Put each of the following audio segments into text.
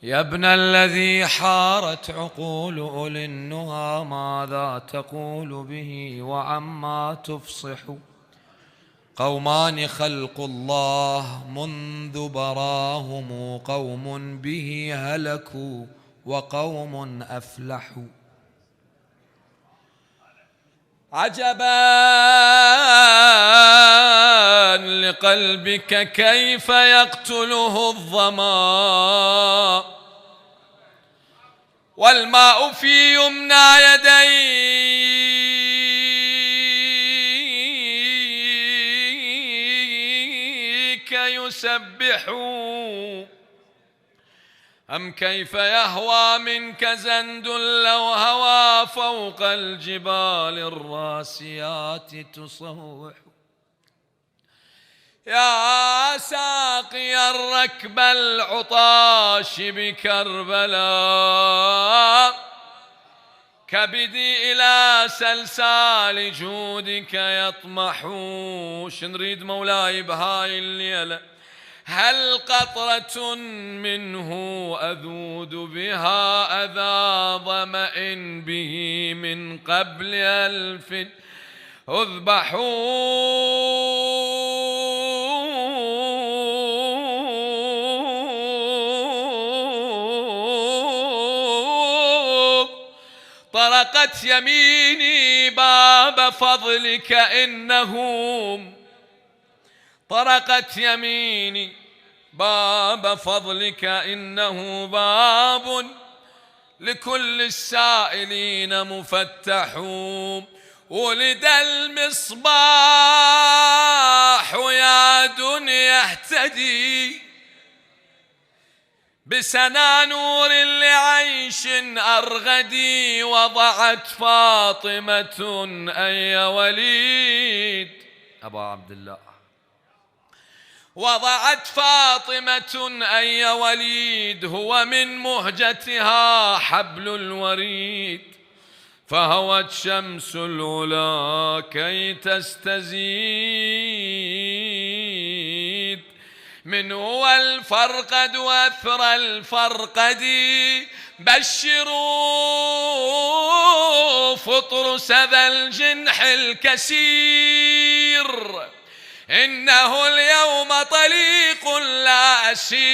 يا ابن الذي حارت عقول أولي النهى، ماذا تقول به وعما تفصح؟ قومان خلق الله منذ براهم، قوم به هلكوا وقوم أفلحوا. عجبا لقلبك كيف يقتله الظما، والماء في يمنى يديك يسبح، أم كيف يهوى منك زند لو هوى فوق الجبال الراسيات تصوح. يا ساقي الركب العطاش بكربلاء، كبدي إلى سلسال جودك يطمح. شنريد مولاي بهاي الليلة؟ هل قطرة منه أذود بها أذى ظمأ به من قبل ألف اذبحوا. طرقت يميني باب فضلك إنهم، طرقت يميني باب فضلك إنه باب لكل السائلين مفتح. ولد المصباح يا دنيا اهتدي، بسنا نور لعيش أرغدي. وضعت فاطمة أي وليد أبا عبد الله، وضعت فاطمة أي وليد هو من مهجتها حبل الوريد. فهوت شمس العلا كي تستزيد، من هو الفرقد وأثرى الفرقدي. بشروا فطر سذى الجنح الكسير، إنه اليوم طليق لا أسير.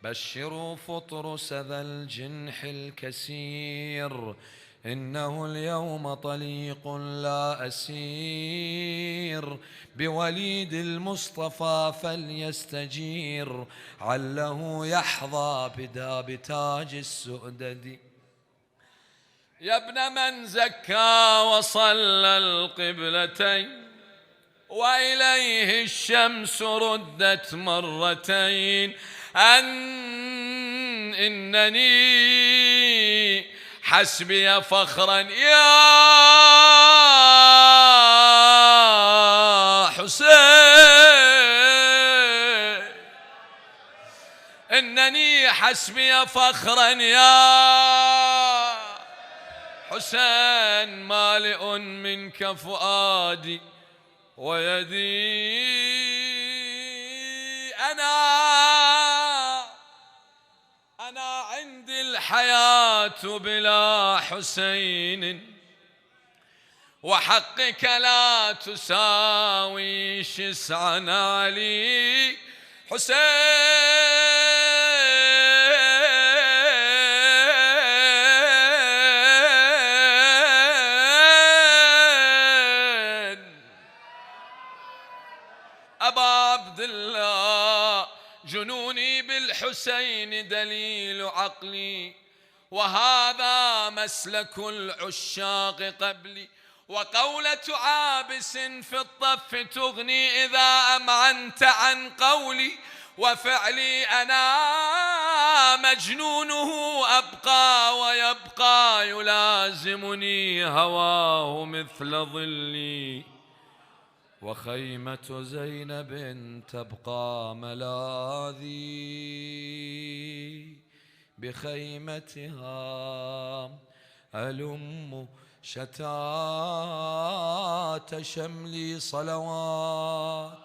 بشروا فطر سذى الجنح الكسير، إنه اليوم طليق لا أسير. بوليد المصطفى فليستجير، عله يحظى بداب تاج السؤدد. يا ابن من زكى وصلى القبلتين، وإليه الشمس ردت مرتين. إنني حسبي فخرا يا حسين، إنني حسبي فخرا يا حسين. مالئ منك فؤادي ويدي، أنا عندي الحياة بلا حسين، وحقك لا تساوي شسعا علي حسين. أبا عبد الله جنوني بالحسين دليل عقلي، وهذا مسلك العشاق قبلي. وقولة عابس في الطف تغني إذا أمعنت عن قولي، وفعلي أنا مجنونه أبقى ويبقى يلازمني هواه مثل ظلي. وخيمة زينب تبقى ملاذي، بخيمتها ألم شتات شملي صلوات.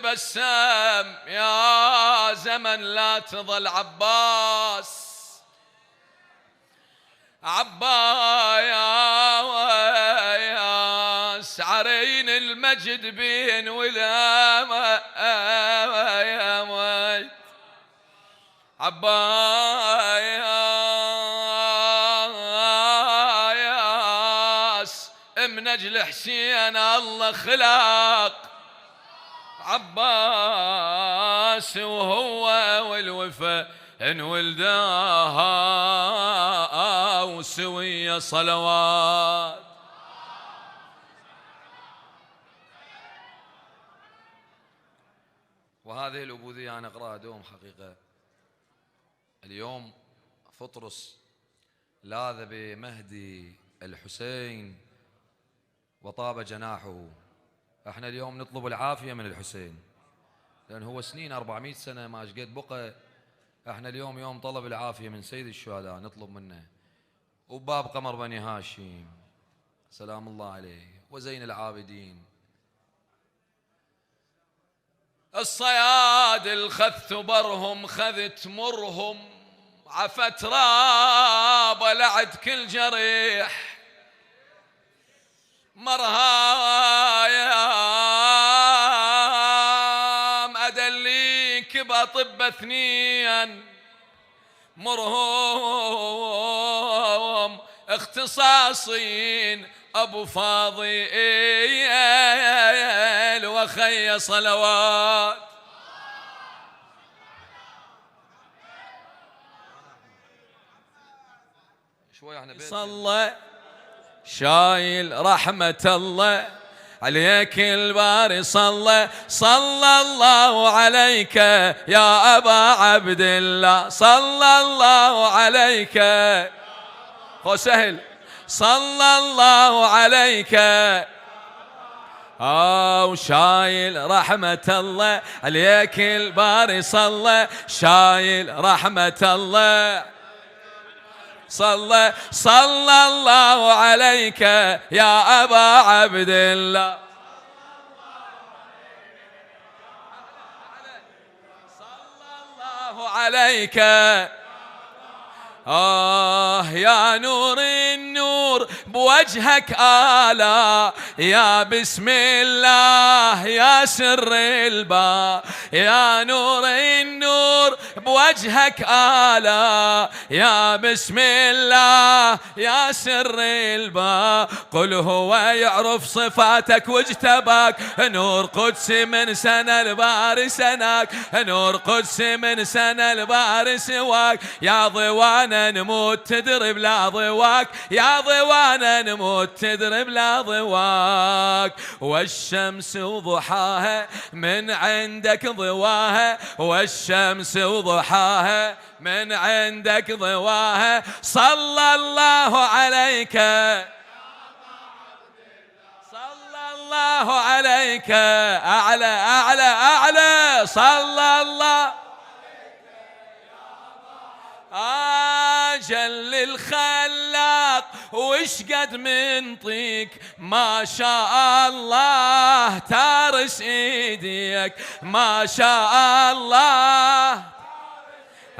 تبسم يا زمن لا تظل عباس، عباس عرين المجد بين ولا عباس من اجل حسين الله خلق عباس، وهو والوفا انولداها وسوية صلوات. وهذه الأبوذية أنا أقرأها دوم حقيقة. اليوم فطرس لاذ بمهدي الحسين وطاب جناحه. احنا اليوم نطلب العافية من الحسين، لأن هو سنين 400 سنة ما قد بقى. احنا اليوم يوم طلب العافية من سيد الشهداء، نطلب منه. وباب قمر بني هاشم سلام الله عليه وزين العابدين، الصياد الخذت برهم خذت مرهم، عفت راب لعد كل جريح، مرهايام أدليك بطب اثنين، مرهم اختصاصين أبو فاضل وخي صلوات. شوي احنا صلى شايل رحمة الله عليك الباري، صلى الله عليك يا أبا عبد الله، صلى الله عليك وسهل، صلى الله عليك وشايل رحمة الله عليك الباري، صلى شايل رحمة الله، صلى الله عليك يا أبا عبد الله، صلى الله عليك يا نور النور بوجهك آلا، يا بسم الله يا سر الباء، يا نور النور بوجهك آلا، يا بسم الله يا سر الباء، قل هو يعرف صفاتك واجتباك، نور قدسي من سنة الباري سناك، نور قدسي من سنة الباري سواك، يا ضوانا نموت تدرب لا ضواك، يا ضوانا نموت تدرب لا ضواك، والشمس وضحاها من عندك ضواها، والشمس وضحاها من عندك ضواها، صلى الله عليك، صلى الله عليك أعلى أعلى أعلى، صلى الله جل الخلاق وش قد منطيك، ما شاء الله تارس ايديك، ما شاء الله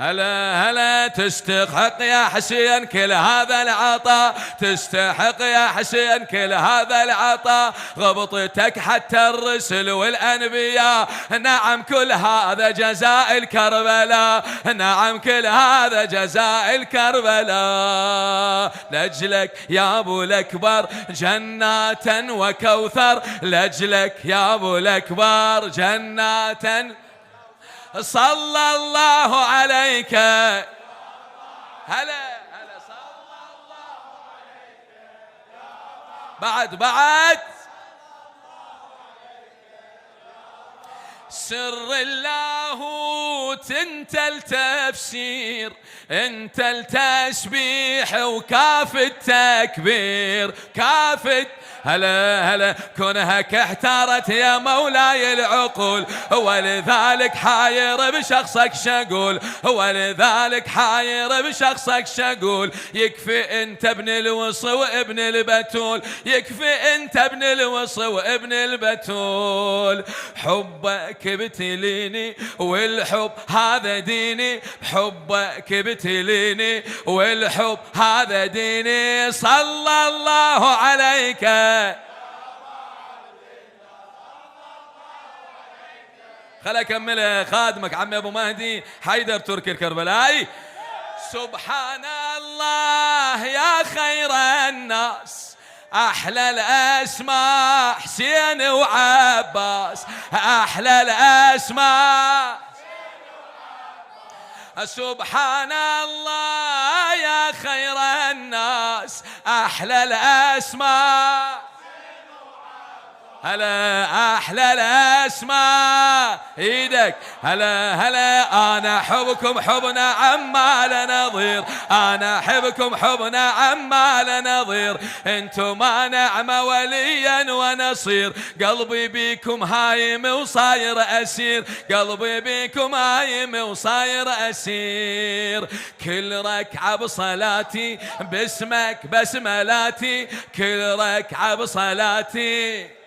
هلا هلا، تستحق يا حسين كل هذا العطاء، تستحق يا حسين كل هذا العطاء، غبطتك حتى الرسل والأنبياء، نعم كل هذا جزاء الكربلاء، نعم كل هذا جزاء الكربلاء، لأجلك يا أبو الأكبر جنات وكوثر، لأجلك يا أبو الأكبر جنات، صلى الله عليك هلا هلا، صلى الله عليك بعد سر اللاهوت انت التفسير، انت التسبيح وكاف التكبير كافة. هلا هلا كونهك احتارت يا مولاي العقول، ولذلك حاير بشخصك شقول، ولذلك حاير بشخصك شقول. يكفي انت ابن الوص وابن البتول، يكفي انت ابن الوص وابن البتول. حبك ابتليني والحب هذا ديني، حبك ابتليني والحب هذا ديني. صلى الله عليك خلا كملها خادمك عمي ابو مهدي حيدر تركي الكربلائي. سبحان الله يا خير الناس، احلى الاسماء حسين وعباس، احلى الاسماء. سبحان الله يا خير الناس، احلى الاسماء. هلا احلى الاسماء ايدك. هلا هلا انا احبكم حبنا عما لا نظير، انا احبكم حبنا عما لا نظير. انتم ما نعمه وليا ونصير، قلبي بيكم هايم وصاير اسير، قلبي بيكم هايم وصاير اسير. كل ركعه بصلاتي باسمك بسملاتي، كل ركعه بصلاتي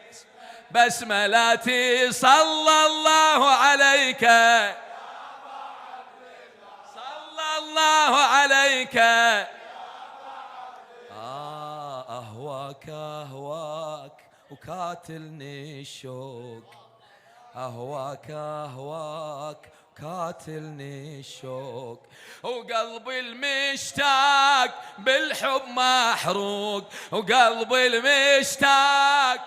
بسملاتي. صلى الله عليك صلى الله عليك. أهواك أهواك وكاتلني الشوق، أهواك أهواك كاتلني الشوق. وقلبي المشتاق بالحب محروق، وقلبي المشتاق.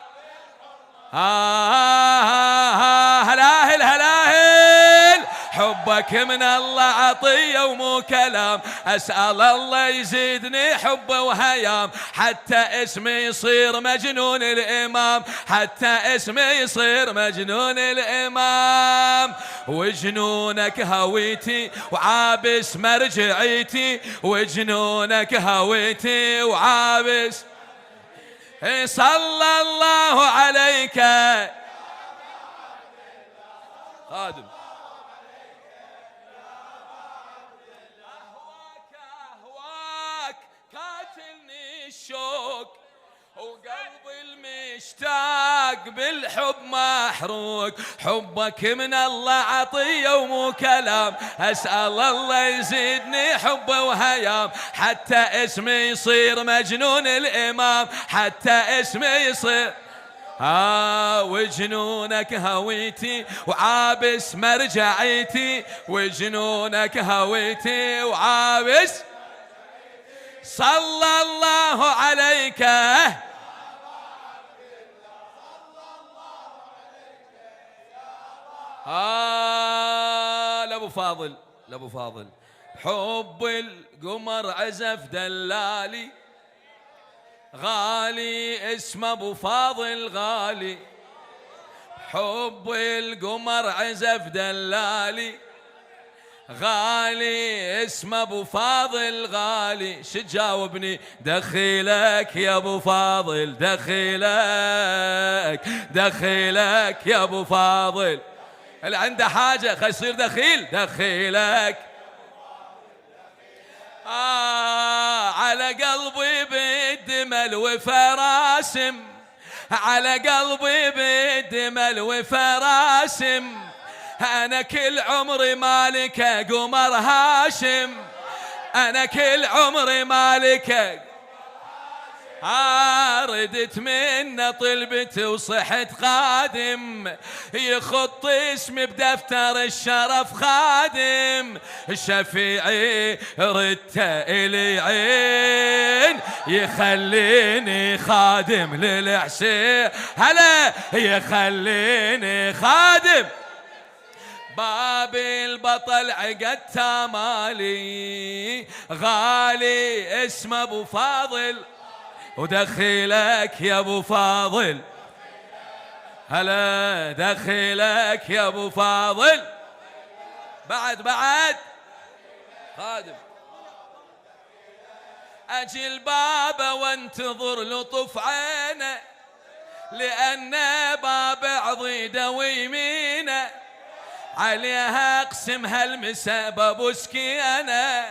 هلاهل هلاهل حبك من الله عطية ومو كلام، أسأل الله يزيدني حب وهيام، حتى اسمي يصير مجنون الإمام، حتى اسمي يصير مجنون الإمام. وجنونك هويتي وعابس مرجعيتي، وجنونك هويتي وعابس. صلى الله عليك خادم. أهواك أهواك كاتلني الشوق، وقلبي المشتاق بالحب محروق. حبك من الله عطية ومو كلام، أسأل الله يزيدني حب وهيام، حتى اسمي يصير مجنون الإمام، حتى اسمي يصير. وجنونك هويتي وعابس مرجعيتي، وجنونك هويتي وعابس. صلى الله عليك لابو فاضل لابو فاضل. حب القمر عزف دلالي غالي، اسمه ابو فاضل غالي. حب القمر عزف دلالي غالي، اسمه ابو فاضل غالي. شجاوبني دخيلك يا ابو فاضل، دخيلك دخيلك يا ابو فاضل. اللي عنده حاجه خي يصير دخيل، دخيلك. على قلبي بالدمل وفراسم، على قلبي بالدمل وفراسم. أنا كل عمري مالك قمر هاشم، أنا كل عمري مالك. ردت منه طلبت وصحت خادم، يخط اسمي بدفتر الشرف خادم. شفيعي ردت إلي عين، يخليني خادم للحسين. هلا يخليني خادم. باب البطل عقدت مالي غالي، اسمه ابو فاضل. ودخيلك يا ابو فاضل، هلا دخيلك يا ابو فاضل. بعد خادم أجل بابه وانتظر لطف عينه، لأن باب عضيده ويمينه، عليها اقسم هالمسا بابوسكي أنا،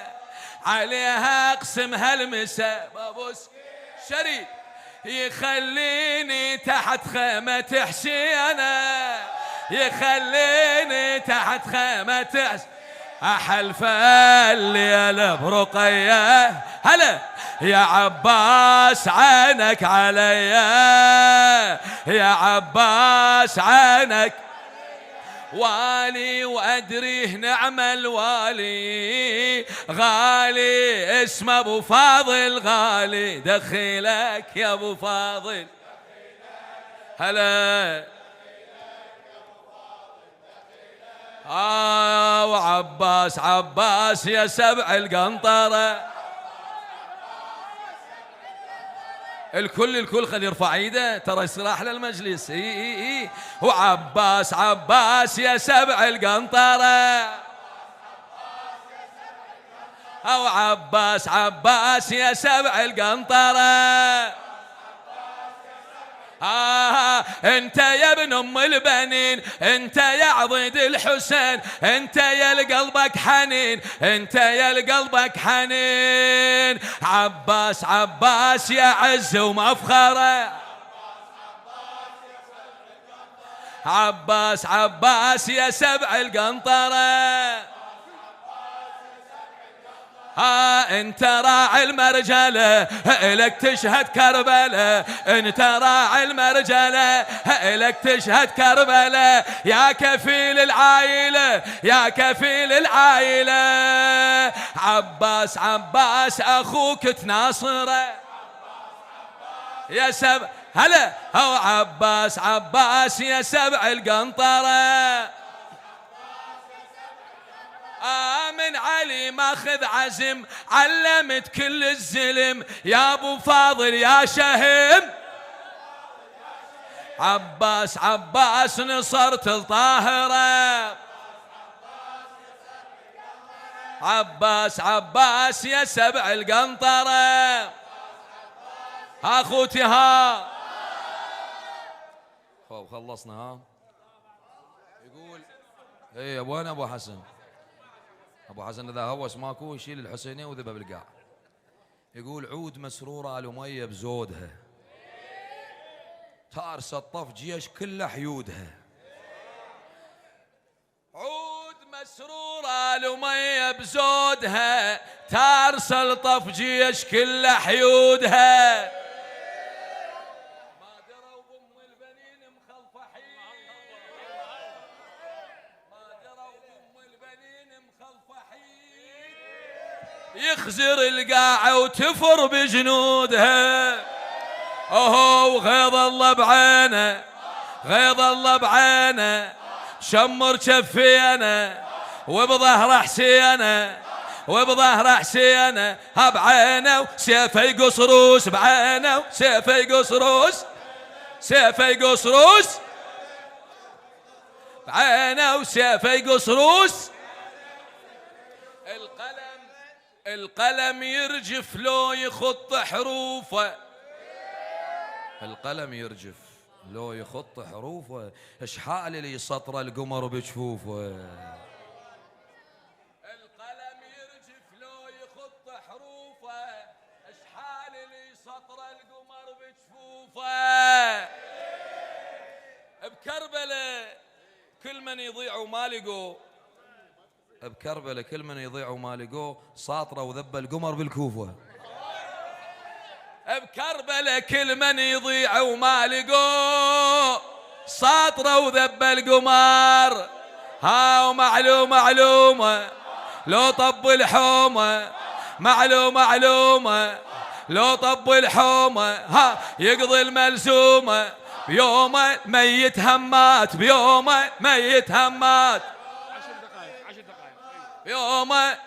عليها اقسم هالمسا بابوسكي شريف، يخليني تحت خيمة حسينه، يخليني تحت خيمة حسين، أحلف الليل برقية هلا يا عباس عينك علي، يا عباس عينك والي، وأدريه نعم الوالي غالي، اسمه أبو فاضل غالي، دخيلك يا أبو فاضل هلا وعباس عباس يا سبع القنطرة. الكل خلي يرفع ايده ترى يصير احلى المجلس. اي وعباس عباس يا سبع القنطرة، او عباس عباس يا سبع القنطرة. انت يا ابن ام البنين، انت يا عضيد الحسين، انت يا لقلبك حنين، انت يا لقلبك حنين. عباس عباس يا عز ومفخره، عباس عباس يا سبع القنطره. انت راعي المرجله الك تشهد كربلاء، انت راعي المرجله الك تشهد كربلاء، يا كفيل العائله يا كفيل العائله. عباس عباس اخوك تناصره يا سبع هلا، او عباس عباس يا سبع القنطره. من علي ماخذ عزم علمت كل الزلم، يا ابو فاضل يا شهم. عباس عباس نصرت الطاهرة، عباس عباس يا سبع القنطرة. اخوتي ها خلصنا ها. يقول ايه وين ابو حسن؟ ابو حسن اذا هوس ماكو يشيل الحسينيه وذبه بالقاع. يقول عود مسروره ال اميه بزودها، تارس الطف جيش كله حيودها. عود مسروره ال اميه بزودها، تارس الطف جيش كله حيودها. ما دروا بام البنين مخلفحين، ما دروا بام البنين مخلفحين، يخزر القاعة وتفر بجنودها. اوهو غيظ الله بعينه، غيظ الله بعينه، شمر شفينه وبظهر حسينه، وبظهر حسينه بعينه وسيفه يقص روس، بعينه وسيفه يقص روس، سيفه يقص روس، بعينه وسيفه يقص روس. القلم يرجف لو يخط حروفه، القلم يرجف لو يخط حروفه، اشحال اللي يسطر القمر بجفوفه. القلم يرجف لو يخط حروفه، اشحال اللي يسطر القمر بجفوفه. بكربلاء كل من يضيع وما لقوه، بكربلاء كل من يضيع وما لقوه، ساطره وذب القمر بالكوفه. بكربلاء كل من يضيع وما لقوه، ساطره وذب القمر. ها ومعلومه لو طب الحومه، معلومه لو طب الحومه، ها يقضي الملزومه بيومه ميت همات، بيومه ميت همات، 10 دقائق يومه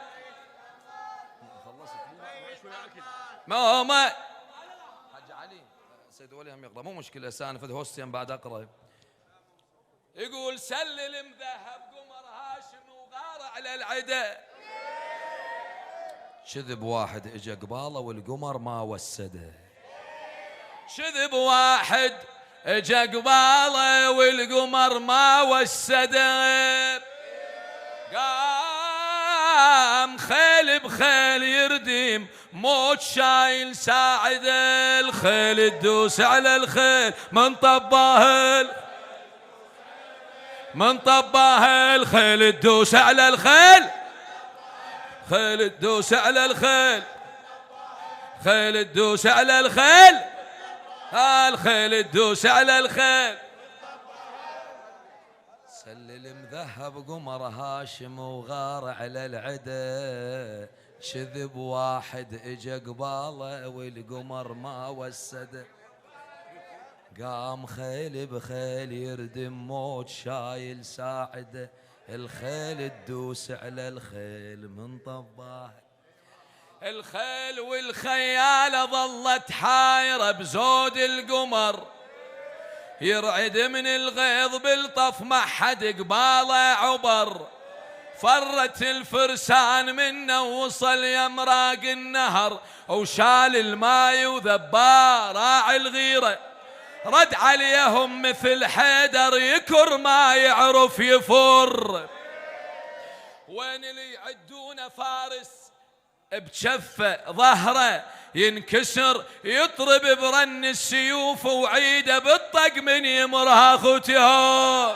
يومه. حاج علي سيد ولي هم يقرا مو مشكله، سانفذ هوستين بعد اقرا. يقول سلل مذهب قمر هاشم وغار على العدا، شذب واحد اجا قباله والقمر ما وسده. شذب واحد اجا قباله والقمر ما وسده. قام خيل بخيل يردم موت شايل ساعده. الخيل تدوس على الخيل من طباه من طباه. الخيل تدوس على الخيل. خيل تدوس على الخيل. خيل تدوس على الخيل. الخيل تدوس على الخيل. سلل مذهب قمر هاشم وغار على العدا. شذب واحد اجا قباله والقمر ما وسده. قام خيل بخيل يردم موت شايل ساعده. الخيل تدوس على الخيل من طباه. الخيل والخيالة ظلت حايرة بزود القمر. يرعد من الغيظ بالطف ما حد قباله عبر. فرت الفرسان منه وصل يمراق النهر. وشال الماي وذبار راعي الغيرة. رد عليهم مثل حيدر يكر ما يعرف يفر. وين اللي يعدون فارس بجفه ظهره ينكسر يطرب برن السيوف وعيده بالطق من يمرها خوتها.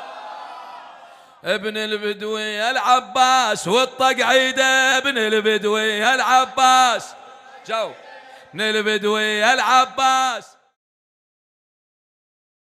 ابن البدوي العباس والطق عيده. ابن البدوي العباس جو ابن البدوي العباس.